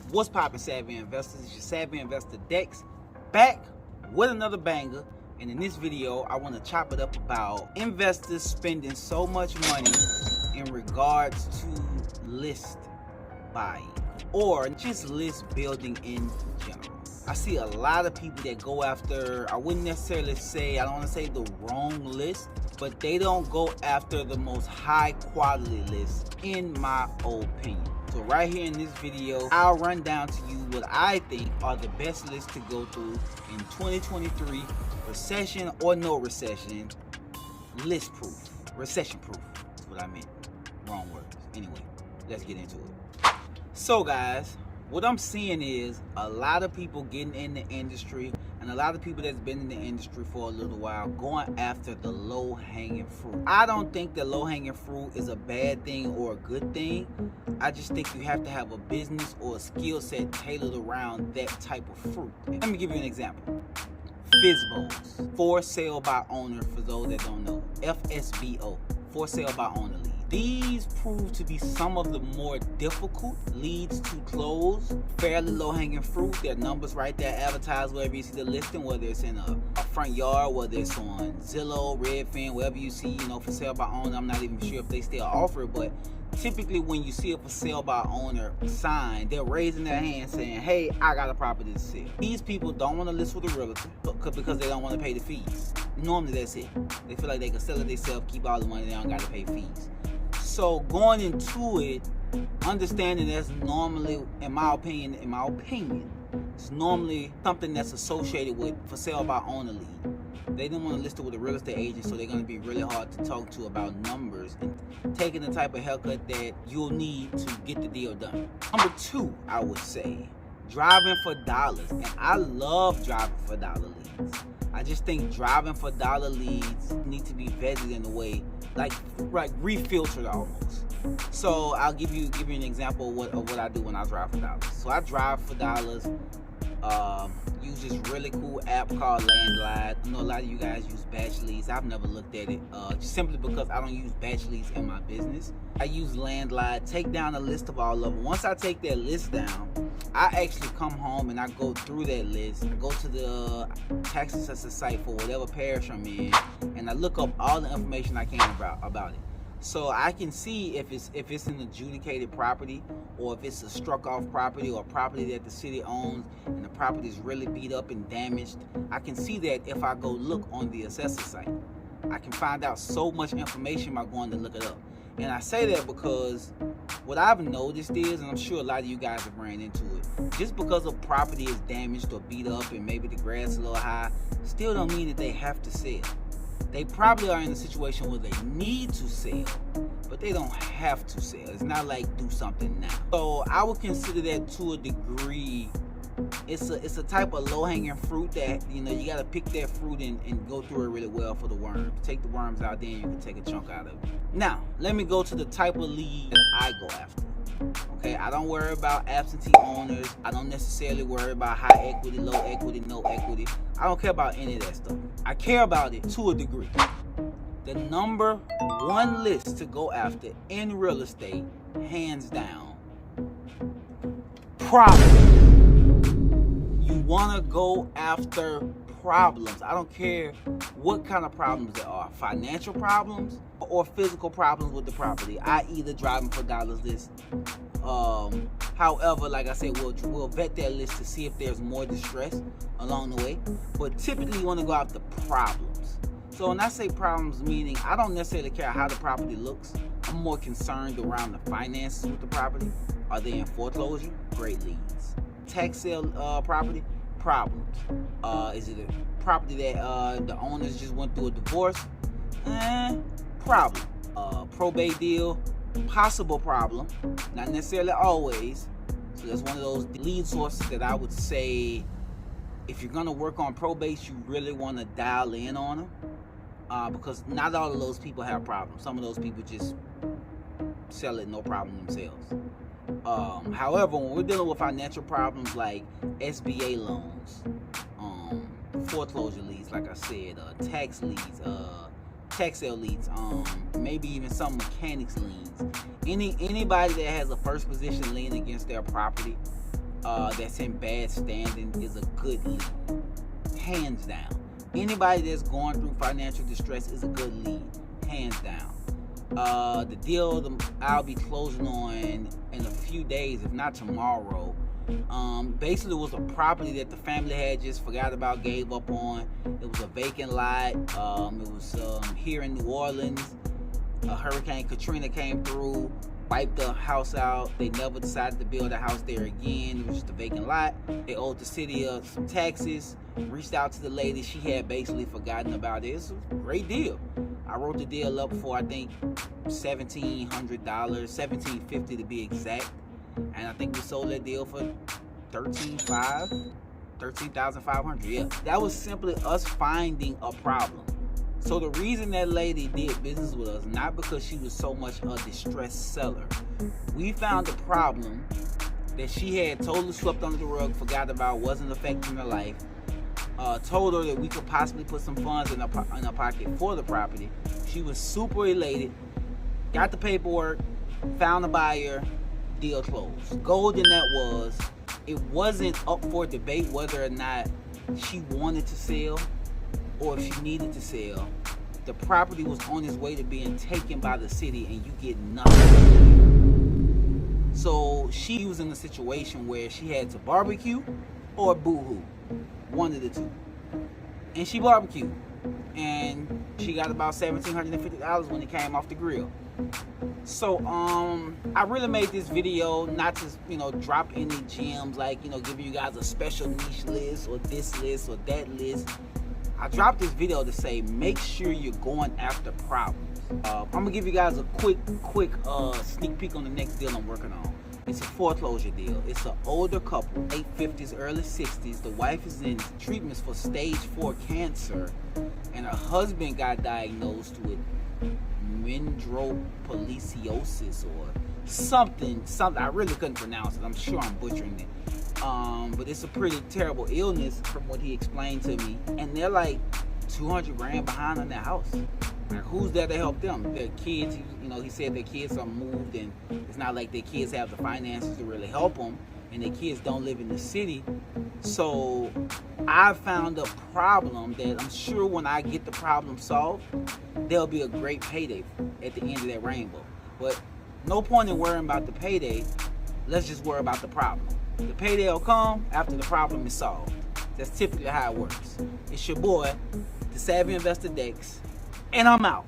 What's poppin', savvy investors? It's your Savvy Investor Dex back with another banger. And in this video, I want to chop it up about investors spending so much money in regards to list buying or just list building in general. I see a lot of people that go after, I wouldn't necessarily say, I don't want to say the wrong list, but they don't go after the most high quality list, in my opinion. So right here in this video, I'll run down to you what I think are the best lists to go through in 2023, recession or no recession, list proof, recession proof. That's what I meant. Wrong words. Anyway, let's get into it. So guys, what I'm seeing is a lot of people getting in the industry and a lot of people that's been in the industry for a little while going after the low-hanging fruit. I don't think the low-hanging fruit is a bad thing or a good thing. I just think you have to have a business or a skill set tailored around that type of fruit. Let me give you an example. FSBOs, for sale by owner, for those that don't know. FSBO, for sale by owner lead. These prove to be some of the more difficult leads to close. Fairly low-hanging fruit. Their numbers right there advertised wherever you see the listing, whether it's in a front yard, whether it's on Zillow, Redfin, wherever you see, for sale by owner. I'm not even sure if they still offer it, but typically when you see a for sale by owner sign, they're raising their hand saying, hey, I got a property to sell. These people don't want to list with a realtor because they don't want to pay the fees. Normally that's it. They feel like they can sell it themselves, keep all the money, they don't got to pay fees. So going into it, understanding that's normally, in my opinion, it's normally something that's associated with for sale by owner lead. They didn't want to list it with a real estate agent, so they're going to be really hard to talk to about numbers and taking the type of haircut that you'll need to get the deal done. Number two, I would say, driving for dollars. And I love driving for dollar leads. I just think driving for dollar leads need to be vetted in a way, like refiltered almost. So I'll give you an example of what I do when I drive for dollars. So I drive for dollars. Use this really cool app called Landline. I know a lot of you guys use batch leads. I've never looked at it just simply because I don't use batch leads in my business. I use Landline, take down a list of all of them. Once I take that list down, I actually come home and I go through that list. I go to the tax assessor site for whatever parish I'm in, and I look up all the information I can about it. So I can see if it's an adjudicated property, or if it's a struck off property, or a property that the city owns and the property is really beat up and damaged. I can see that if I go look on the assessor site. I can find out so much information by going to look it up. And I say that because what I've noticed is, and I'm sure a lot of you guys have ran into it, just because a property is damaged or beat up and maybe the grass is a little high, still don't mean that they have to sell. They probably are in a situation where they need to sell, but they don't have to sell. It's not like do something now. So I would consider that to a degree, it's a type of low-hanging fruit that, you got to pick that fruit and go through it really well for the worms. Take the worms out, then you can take a chunk out of it. Now, let me go to the type of lead that I go after. Okay, I don't worry about absentee owners. I don't necessarily worry about high equity, low equity, no equity. I don't care about any of that stuff. I care about it to a degree. The number one list to go after in real estate, hands down, problems. You want to go after problems. I don't care what kind of problems there are. Financial problems or physical problems with the property. I either driving for dollars list. However, like I said, we'll vet that list to see if there's more distress along the way. But typically you want to go after problems. So when I say problems, meaning I don't necessarily care how the property looks. I'm more concerned around the finances with the property. Are they in foreclosure? Great leads. Tax sale property? Problems. Is it a property that the owners just went through a divorce? Problem. Probate deal? Possible problem. Not necessarily always. So that's one of those lead sources that I would say, if you're going to work on probates, you really want to dial in on them, because not all of those people have problems. Some of those people just sell it no problem themselves. However, when we're dealing with financial problems like SBA loans, foreclosure leads, like I said, tax leads, tax sale leads, maybe even some mechanics liens, anybody that has a first position lien against their property, that's in bad standing is a good lead, hands down. Anybody that's going through financial distress is a good lead, hands down. The deal I'll be closing on in a few days, if not tomorrow, basically it was a property that the family had just forgot about, gave up on. It was a vacant lot. It was here in New Orleans. Hurricane Katrina came through, wiped the house out. They never decided to build a house there again. It was just a vacant lot. They owed the city some taxes. Reached out to the lady. She had basically forgotten about it. It's a great deal. I wrote the deal up for, I think, $1,700, $1,750 to be exact. And I think we sold that deal for $13,500. Yeah, that was simply us finding a problem. So the reason that lady did business with us, not because she was so much a distressed seller. We found a problem that she had totally swept under the rug, forgot about, wasn't affecting her life. Told her that we could possibly put some funds in her pocket for the property. She was super elated, got the paperwork, found a buyer, deal closed. Gold in that was, it wasn't up for debate whether or not she wanted to sell or if she needed to sell. The property was on its way to being taken by the city and you get nothing. So she was in a situation where she had to barbecue or boo-hoo, one of the two. And she barbecued, and she got about $1,750 when it came off the grill. So I really made this video not to drop any gems, like giving you guys a special niche list or this list or that list. I dropped this video to say make sure you're going after problems. I'm gonna give you guys a quick sneak peek on the next deal I'm working on. It's a foreclosure deal. It's an older couple, late 50s, early 60s. The wife is in treatments for stage 4 cancer, and her husband got diagnosed with mendropoliosis or something. I really couldn't pronounce it. I'm sure I'm butchering it. But it's a pretty terrible illness from what he explained to me. And they're like 200 grand behind on their house. Like, who's there to help them? Their kids, he said their kids are moved, and it's not like their kids have the finances to really help them, and their kids don't live in the city. So I found a problem that I'm sure when I get the problem solved, there'll be a great payday at the end of that rainbow. But no point in worrying about the payday. Let's just worry about the problem. The payday will come after the problem is solved. That's typically how it works. It's your boy, the Savvy Investor Dex, and I'm out.